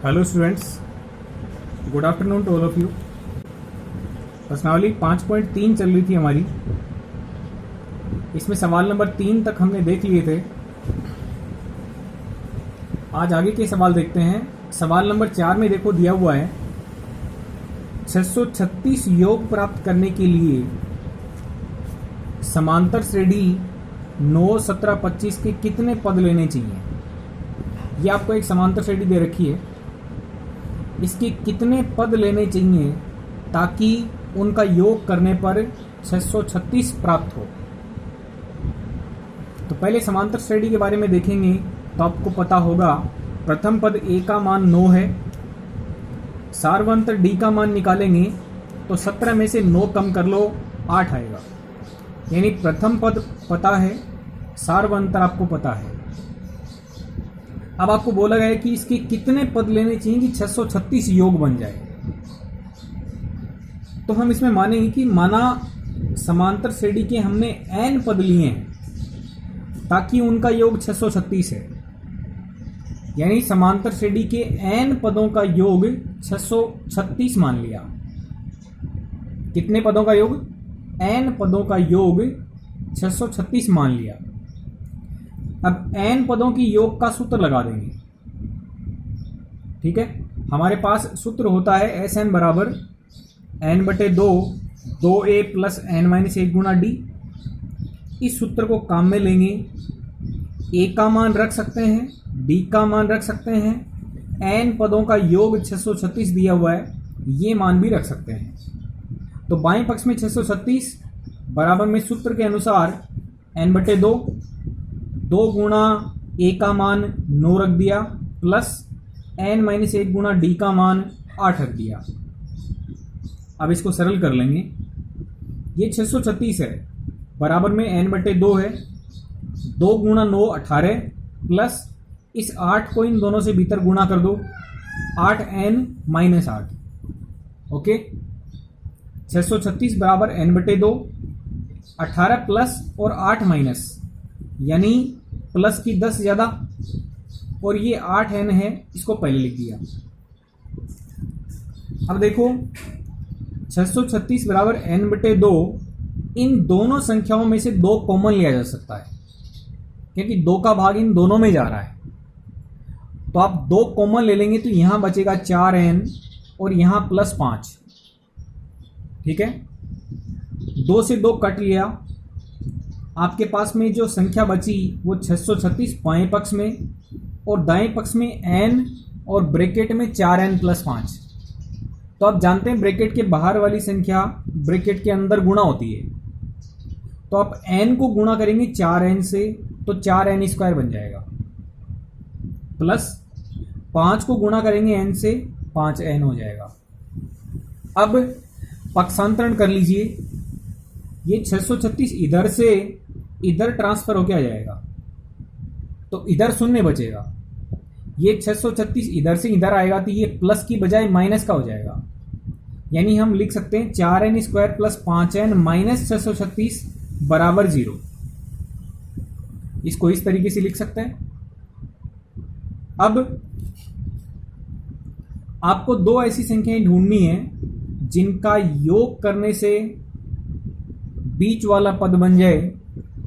Hello students, good afternoon to all of you. प्रश्नावली 5.3 चल रही थी हमारी। इसमें सवाल नंबर 3 तक हमने देख लिए थे। आज आगे के सवाल देखते हैं। सवाल नंबर 4 में देखो दिया हुआ है 636 योग प्राप्त करने के लिए समांतर श्रेणी 9, 17, 25 के कितने पद लेने चाहिए। ये आपको एक समांतर श्रेणी दे रखी है, इसके कितने पद लेने चाहिए ताकि उनका योग करने पर 636 प्राप्त हो। तो पहले समांतर श्रेणी के बारे में देखेंगे तो आपको पता होगा प्रथम पद ए का मान 9 है। सार्वंतर डी का मान निकालेंगे तो 17 में से 9 कम कर लो 8 आएगा। यानी प्रथम पद पता है, सार्वंतर आपको पता है। अब आपको बोला गया है कि इसके कितने पद लेने चाहिए कि 636 योग बन जाए। तो हम इसमें मानेंगे कि माना समांतर श्रेणी के हमने n पद लिए हैं ताकि उनका योग 636 है। यानी समांतर श्रेणी के n पदों का योग 636 मान लिया। कितने पदों का योग? n पदों का योग 636 मान लिया। अब n पदों की योग का सूत्र लगा देंगे। ठीक है, हमारे पास सूत्र होता है Sn बराबर n/2 2a प्लस n-1 गुणा d। इस सूत्र को काम में लेंगे। a का मान रख सकते हैं, d का मान रख सकते हैं, n पदों का योग 636 दिया हुआ है, ये मान भी रख सकते हैं। तो बाएं पक्ष में 636 बराबर में सूत्र के अनुसार n/2 2 गुणा a का मान 9 रख दिया प्लस n-1 गुणा d का मान 8 रख दिया। अब इसको सरल कर लेंगे। ये 636 है, बराबर में n/2 है, 2 गुणा 9 18 प्लस इस 8 को इन दोनों से भीतर गुणा कर दो 8n-8। ओके, 636 बराबर n/2 18 प्लस और 8 माइनस, यानी प्लस की 10 ज्यादा, और ये 8n है, इसको पहले लिख दिया। अब देखो 636 बराबर n/2, इन दोनों संख्याओं में से 2 कॉमन लिया जा सकता है क्योंकि 2 का भाग इन दोनों में जा रहा है। तो आप 2 कॉमन ले लेंगे तो यहां बचेगा 4n और यहां +5। ठीक है, 2 से 2 कट लिया। आपके पास में जो संख्या बची वो 636 बाएं पक्ष में और दाएं पक्ष में n और ब्रैकेट में 4n + 5। तो आप जानते हैं ब्रैकेट के बाहर वाली संख्या ब्रैकेट के अंदर गुणा होती है। तो आप n को गुणा करेंगे 4n से तो 4n² बन जाएगा, प्लस 5 को गुणा करेंगे n से 5n हो जाएगा। अब पक्षांतरण कर लीजिए। ये 636 इधर से इधर ट्रांसफर होके आ जाएगा तो इधर 0 बचेगा। ये 636 इधर से इधर आएगा तो ये प्लस की बजाय माइनस का हो जाएगा। यानी हम लिख सकते हैं 4n² + 5n - 636 बराबर 0। इसको इस तरीके से लिख सकते हैं। अब आपको 2 ऐसी संख्याएं ढूंढनी है जिनका योग करने से बीच वाला पद बन जाए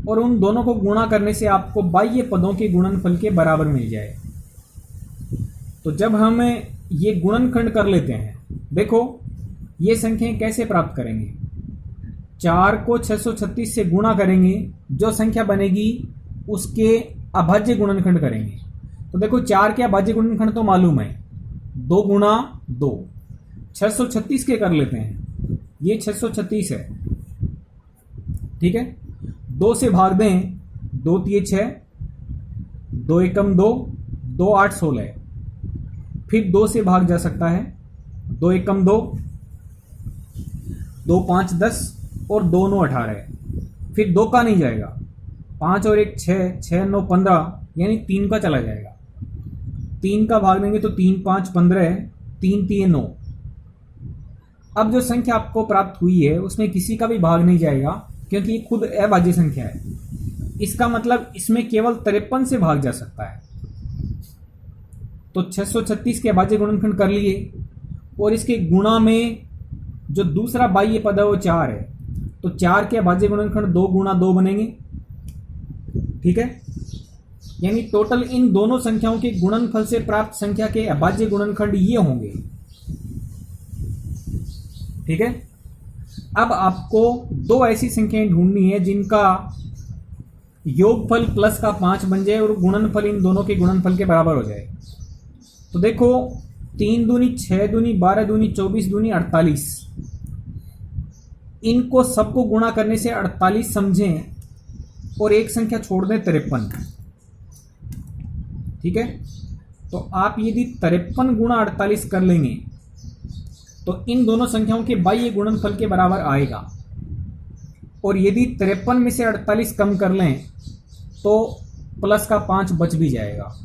और उन दोनों को गुणा करने से आपको बाह्य पदों के गुणनफल के बराबर मिल जाए। तो जब हम ये गुणनखंड कर लेते हैं, देखो ये संख्याएं कैसे प्राप्त करेंगे। 4 को 636 से गुणा करेंगे, जो संख्या बनेगी उसके अभाज्य गुणनखंड करेंगे। तो देखो 4 के अभाज्य गुणनखंड तो मालूम है, 2 गुणा 2। 636 के कर लेते हैं, ये 636 है। ठीक है, 2 से भाग दें, 2 × 6, 2 × 2 2 8 16। फिर 2 से भाग जा सकता है, 2 × 2 2 5 10 और 2 9 18। फिर 2 का नहीं जाएगा, 5 और 1 6, 6 9 15, यानी 3 का चला जाएगा। 3 का भाग देंगे तो 3 5 15, 3 3 9। अब जो संख्या आपको प्राप्त हुई है उसमें किसी का भी भाग नहीं जाएगा क्योंकि ये खुद अभाज्य संख्या है। इसका मतलब इसमें केवल 53 से भाग जा सकता है। तो तो 636 के अभाज्य गुणनखंड कर लिए, और इसके गुणा में जो दूसरा बाह्य पद है वो 4 है, तो 4 के अभाज्य गुणनखंड 2 गुणा 2 बनेंगे। ठीक है, यानी टोटल इन दोनों संख्याओं के गुणनफल से प्राप्त संख्या के अभाज्य गुणनखंड ये होंगे। ठीक है, अब आपको दो ऐसी संख्याएं ढूंढनी है जिनका योगफल प्लस का 5 बन जाए और गुणनफल इन दोनों के गुणनफल के बराबर हो जाए। तो देखो 3 दूनी 6 दूनी 12 दूनी 24 दूनी 48, इनको सबको गुणा करने से 48 समझें और एक संख्या छोड़ दें 53। ठीक है, तो आप यदि 53 गुणा 48 कर लेंगे तो इन दोनों संख्याओं के बाह्य गुणनफल के बराबर आएगा, और यदि 53 में से 48 कम कर लें तो प्लस का 5 बच भी जाएगा।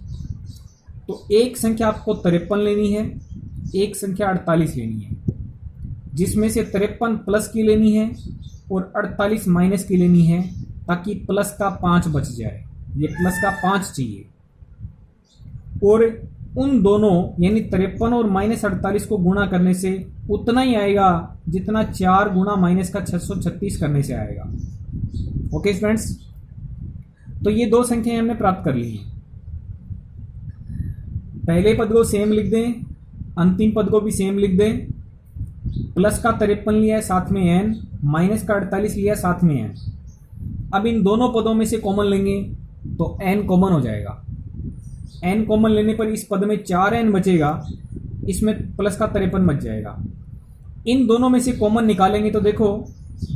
तो एक संख्या आपको 53 लेनी है, एक संख्या 48 लेनी है, जिसमें से 53 प्लस की लेनी है और 48 माइनस की लेनी है, ताकि प्लस का 5 बच जाए। ये प्लस का 5 चाहिए, और उन दोनों यानी 53 और माइनस 48 को गुणा करने से उतना ही आएगा जितना 4 गुणा माइनस का 636 करने से आएगा। ओके फ्रेंड्स, तो ये दो संख्याएं हमने प्राप्त कर ली हैं। पहले पद को सेम लिख दें, अंतिम पद को भी सेम लिख दें। प्लस का 53 लिया है साथ में n, माइनस का 48 लिया साथ में n। अब इन दोनों पदों में से कॉमन लेंगे तो n कॉमन हो जाएगा। n कॉमन लेने पर इस पद में 4n बचेगा, इसमें प्लस का 53 बच जाएगा। इन दोनों में से कॉमन निकालेंगे तो देखो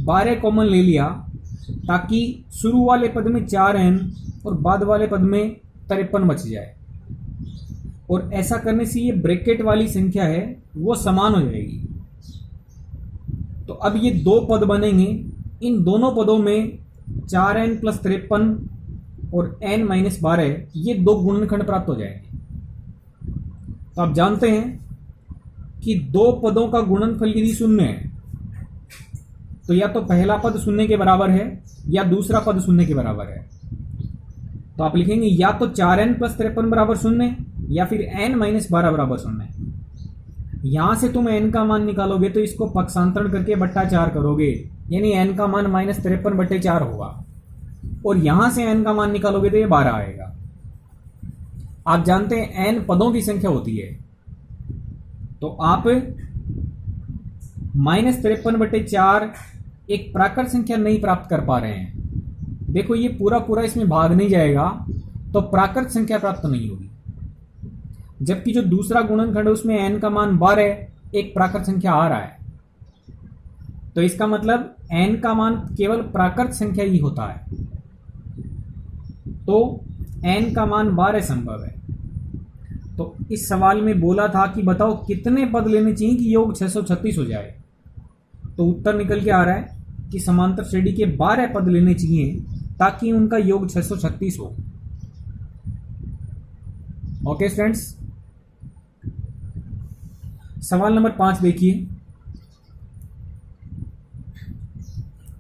12 कॉमन ले लिया, ताकि शुरू वाले पद में 4n और बाद वाले पद में 53 बच जाए, और ऐसा करने से ये ब्रैकेट वाली संख्या है वो समान हो जाएगी। तो अब ये दो पद बनेंगे, इन दोनों पदों में 4n प्लस 53 और n माइनस 12 ये दो गुणनखंड प्राप्त हो जाएंगे। तो आप जानते हैं कि दो पदों का गुणनफल यदि शून्य है तो या तो पहला पद शून्य के बराबर है या दूसरा पद शून्य के बराबर है। तो आप लिखेंगे या तो 4n प्लस 53 बराबर शून्य या फिर n माइनस 12 बराबर शून्य। यहां से तुम n का मान निकालोगे तो इसको पक्षांतरण करके बट्टा 4 करोगे, यानी n का मान माइनस 53 बट्टे 4 होगा, और यहां से n का मान निकालोगे तो ये 12 आएगा। आप जानते हैं n पदों की संख्या होती है, तो आप माइनस 53 बट्टे 4 एक प्राकृत संख्या नहीं प्राप्त कर पा रहे हैं। देखो ये पूरा पूरा इसमें भाग नहीं जाएगा तो प्राकृत संख्या प्राप्त नहीं होगी, जबकि जो दूसरा गुणनखंड है उसमें n का मान 12 एक प्राकृत संख्या आ रहा है। तो इसका मतलब n का मान केवल प्राकृत संख्या ही होता है, तो n का मान 12 संभव है। तो इस सवाल में बोला था कि बताओ कितने पद लेने चाहिए कि योग 636 हो जाए, तो उत्तर निकल के आ रहा है कि समांतर श्रेणी के 12 पद लेने चाहिए ताकि उनका योग 636 हो। ओके फ्रेंड्स, सवाल नंबर 5 देखिए।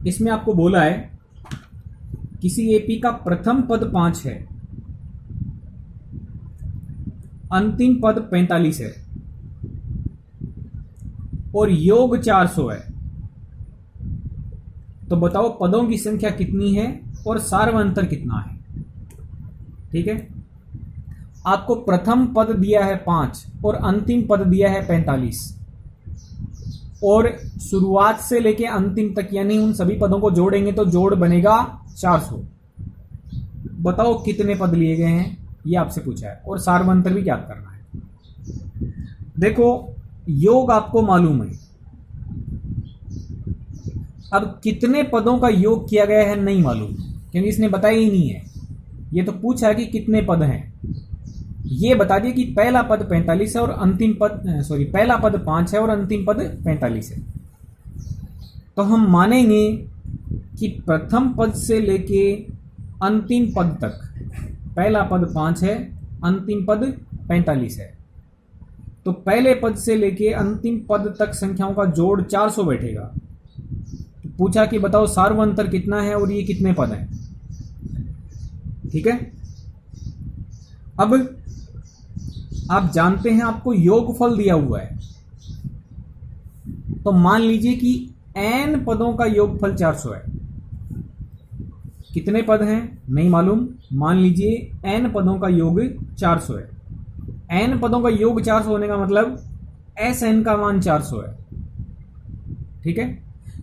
इसमें आपको बोला है किसी एपी का प्रथम पद 5 है, अंतिम पद 45 है और योग 400 है। तो बताओ पदों की संख्या कितनी है और सार्वअंतर कितना है। ठीक है, आपको प्रथम पद दिया है 5 और अंतिम पद दिया है 45, और शुरुआत से लेके अंतिम तक यानी उन सभी पदों को जोड़ेंगे तो जोड़ बनेगा 400। बताओ कितने पद लिए गए हैं, ये आपसे पूछा है, और सार्वअंतर भी ज्ञात करना है। देखो योग आपको मालूम है, अब कितने पदों का योग किया गया है नहीं मालूम, क्योंकि इसने बताया ही नहीं है। ये तो पूछा कि कितने पद हैं, ये बता दिए कि पहला पद 45 है और अंतिम पद पहला पद 5 है और अंतिम पद 45 है। तो हम मानेंगे कि प्रथम पद से लेके अंतिम पद तक पहला पद 5 है, अंतिम पद 45 है। तो पहले पद से लेके अंतिम पद तक संख्याओं का जोड़ 400 बैठेगा। तो पूछा कि बताओ सार्वअंतर कितना है और ये कितने पद हैं। ठीक है, अब आप जानते हैं आपको योगफल दिया हुआ है, तो मान लीजिए कि n पदों का योगफल 400 है। कितने पद हैं नहीं मालूम, मान लीजिए n पदों का योग 400 है। n पदों का योग 400 होने का मतलब Sn का मान 400 है। ठीक है,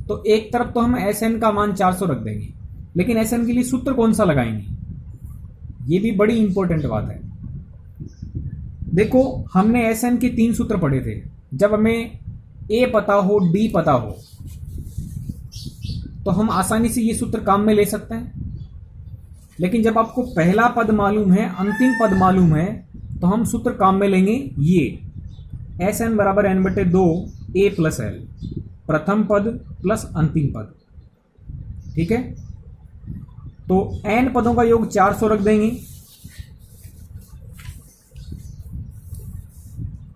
तो एक तरफ तो हम Sn का मान 400 रख देंगे, लेकिन Sn के लिए सूत्र कौन सा लगाएंगे, ये भी बड़ी इंपॉर्टेंट बात है। देखो हमने Sn के 3 सूत्र पढ़े थे। जब हमें A पता हो, D पता हो, तो हम आसानी से ये सूत्र काम में ले सकते हैं। लेकिन जब आपको पहला पद मालूम है, अंतिम पद मालूम है, तो हम सूत्र काम में लेंगे ये Sn बराबर n/2 A प्लस L, प्रथम पद प्लस अंतिम पद। ठीक है, तो n पदों का योग 400 रख देंगे,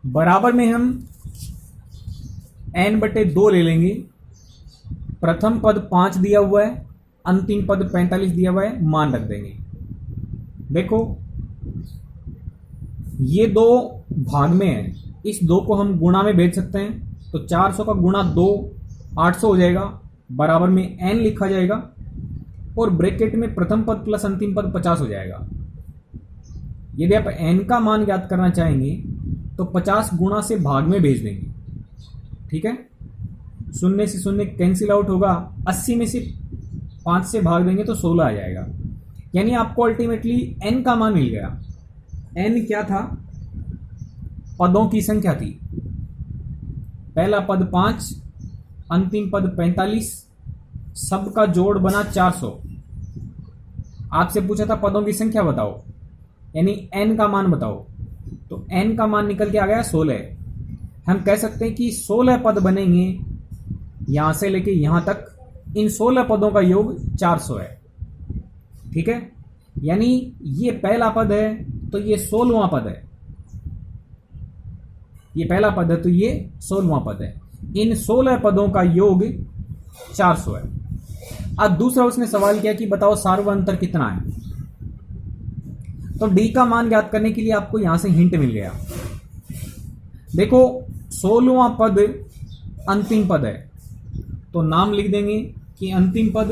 बराबर में हम n/2 ले लेंगे। प्रथम पद 5 दिया हुआ है, अंतिम पद 45 दिया हुआ है, मान रख देंगे। देखो ये 2 भाग में है, इस 2 को हम गुणा में भेज सकते हैं, तो 400 का गुणा 2 800 हो जाएगा, बराबर में n लिखा जाएगा, और ब्रैकेट में प्रथम पद प्लस अंतिम पद 50 हो जाएगा। यदि आप n का मान ज्ञात करना चाहेंगे तो 50 गुणा से भाग में भेज देंगे। ठीक है, 0 से 0 कैंसिल आउट होगा, 80 में से 5 से भाग देंगे तो 16 आ जाएगा। यानी आपको अल्टीमेटली n का मान मिल गया। n क्या था, पदों की संख्या थी। पहला पद 5, अंतिम पद 45, सबका जोड़ बना 400। आपसे पूछा था पदों की संख्या बताओ, यानी n का मान बताओ, तो n का मान निकल के आ गया 16। हम कह सकते हैं कि 16 पद बनेंगे यहां से लेके यहां तक, इन 16 पदों का योग 400 है। ठीक है, यानी ये पहला पद है तो ये 16वां पद है, ये पहला पद है तो ये 16वां पद है। इन 16 पदों का योग 400 है। अब दूसरा उसने सवाल किया कि बताओ सार्वअंतर कितना है, तो डी का मान ज्ञात करने के लिए आपको यहां से हिंट मिल गया। देखो 16वां पद अंतिम पद है, तो नाम लिख देंगे कि अंतिम पद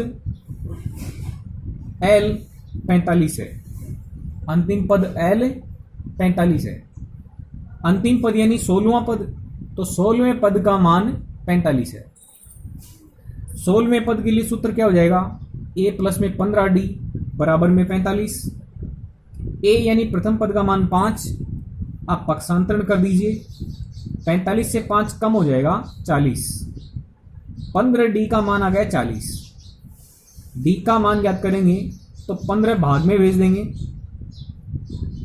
L 45 है, अंतिम पद L 45 है। अंतिम पद यानी 16वां पद, तो 16वें पद का मान 45 है। 16वें पद के लिए सूत्र क्या हो जाएगा, A प्लस में 15D बराबर में 45। A यानी प्रथम पद का मान 5, आप पक्षांतरण कर दीजिए, 45 से 5 कम हो जाएगा 40, 15D का मान आ गया 40। D का मान ज्ञात करेंगे तो 15 भाग में भेज देंगे,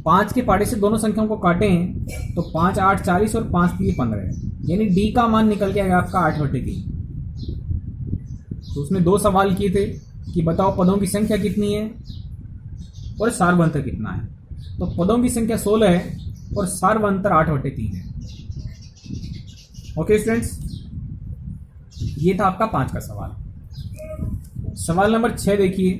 5 के पाटे से दोनों संख्याओं को काटें तो 5 8 40 और 5 3 15, यानी D का मान निकल के आएगा आपका 8/3। तो उसने 2 सवाल किए थे कि बताओ पदों की संख्या कितनी है और सार्वअंतर कितना है। तो पदों की संख्या 16 है और सार्वअंतर 8/3 है। ओके स्टूडेंट्स, ये था आपका 5 का सवाल। सवाल नंबर 6 देखिए,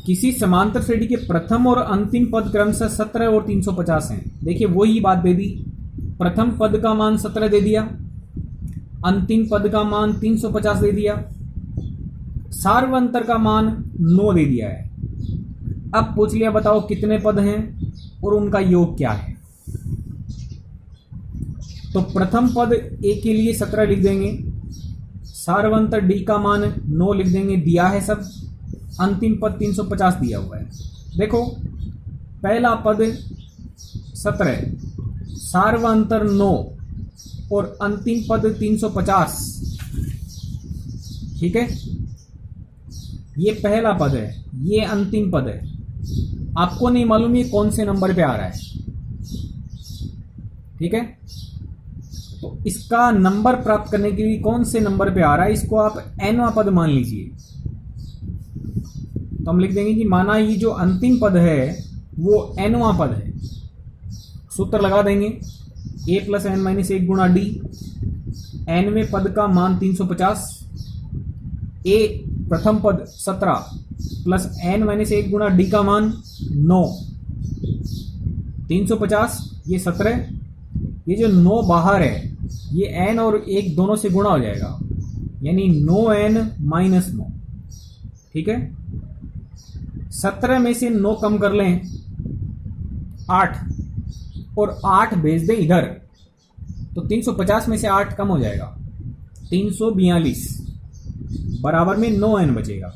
किसी समांतर श्रेणी के प्रथम और अंतिम पद क्रमशः 17 और 350 हैं। देखिए वही बात दे दी, प्रथम पद का मान 17 दे दिया, अंतिम पद का मान 350 दे दिया, सार्वअंतर का मान 9 दे दिया है। अब पूछ लिया बताओ कितने पद हैं और उनका योग क्या है। तो प्रथम पद A के लिए 17 लिख देंगे, सार्वअंतर D का मान 9 लिख देंगे, दिया है सब, अंतिम पद 350 दिया हुआ है। देखो पहला पद 17, सार्वअंतर 9 और अंतिम पद 350। ठीक है, ये पहला पद है, ये अंतिम पद है। आपको नहीं मालूम ये कौन से नंबर पे आ रहा है। ठीक है, तो इसका नंबर प्राप्त करने के लिए कौन से नंबर पे आ रहा है, इसको आप nवां पद मान लीजिए। तो हम लिख देंगे कि माना ये जो अंतिम पद है वो nवां पद है। सूत्र लगा देंगे, A प्लस n माइनस 1 गुणा D, nवें पद का मान 350, A प्रथम पद 17 प्लस n माइनस 1 गुणा d का मान 9, 350, ये 17, ये जो 9 बाहर है ये n और 1 दोनों से गुणा हो जाएगा, यानी 9n माइनस 9। ठीक है, 17 में से 9 कम कर लें 8, और 8 भेज दें इधर, तो 350 में से 8 कम हो जाएगा, 342 बराबर में 9n बचेगा।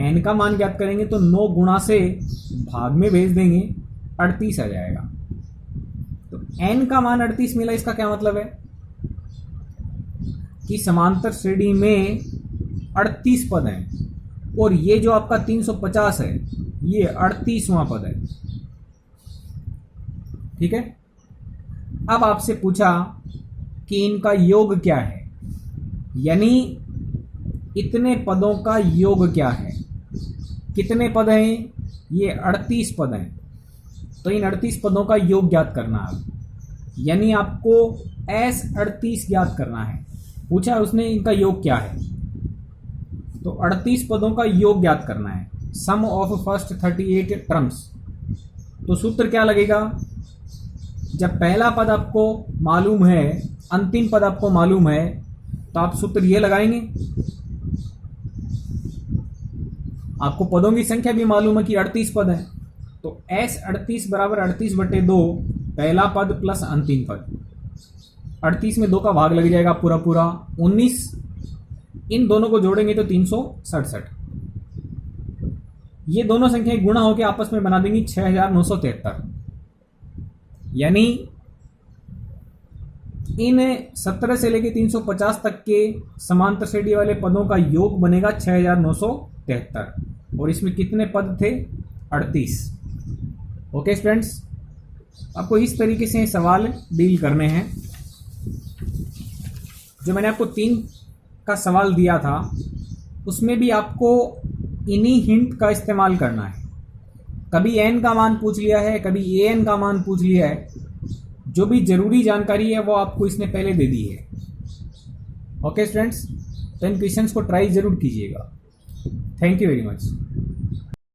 n का मान ज्ञात करेंगे तो 9 गुणा से भाग में भेज देंगे, 38 आ जाएगा। तो n का मान 38 मिला, इसका क्या मतलब है कि समांतर श्रेणी में 38 पद हैं, और ये जो आपका 350 है ये 38वां पद है। ठीक है, अब आपसे पूछा कि इनका योग क्या है, यानी इतने पदों का योग क्या है। कितने पद हैं, ये 38 पद हैं, तो इन 38 पदों का योग ज्ञात करना है, यानी आपको S38 ज्ञात करना है। पूछा उसने इनका योग क्या है, तो 38 पदों का योग ज्ञात करना है, सम ऑफ फर्स्ट 38 टर्म्स। तो सूत्र क्या लगेगा, जब पहला पद आपको मालूम है, अंतिम पद आपको मालूम है, तो आप सूत्र ये लगाएंगे। आपको पदों की संख्या भी मालूम है कि 38 पद है, तो S38 बराबर 38/2 पहला पद प्लस अंतिम पद। 38 में 2 का भाग लग जाएगा पूरा पूरा 19, इन दोनों को जोड़ेंगे तो 367। ये दोनों संख्याएं गुणा होकर आपस में बना देंगी 6973, यानी इन 17 से लेकर 350 तक के समांतर श्रेणी वाले पदों का योग बनेगा 6973, और इसमें कितने पद थे, 38। ओके स्टूडेंट्स, आपको इस तरीके से सवाल डील करने हैं। जो मैंने आपको 3 का सवाल दिया था उसमें भी आपको इन्हीं हिंट का इस्तेमाल करना है। कभी n का मान पूछ लिया है, कभी an का मान पूछ लिया है, जो भी जरूरी जानकारी है वो आपको इसने पहले दे दी है। ओके स्टूडेंट्स, तो इन क्वेश्चंस को ट्राई जरूर कीजिएगा। Thank you very much.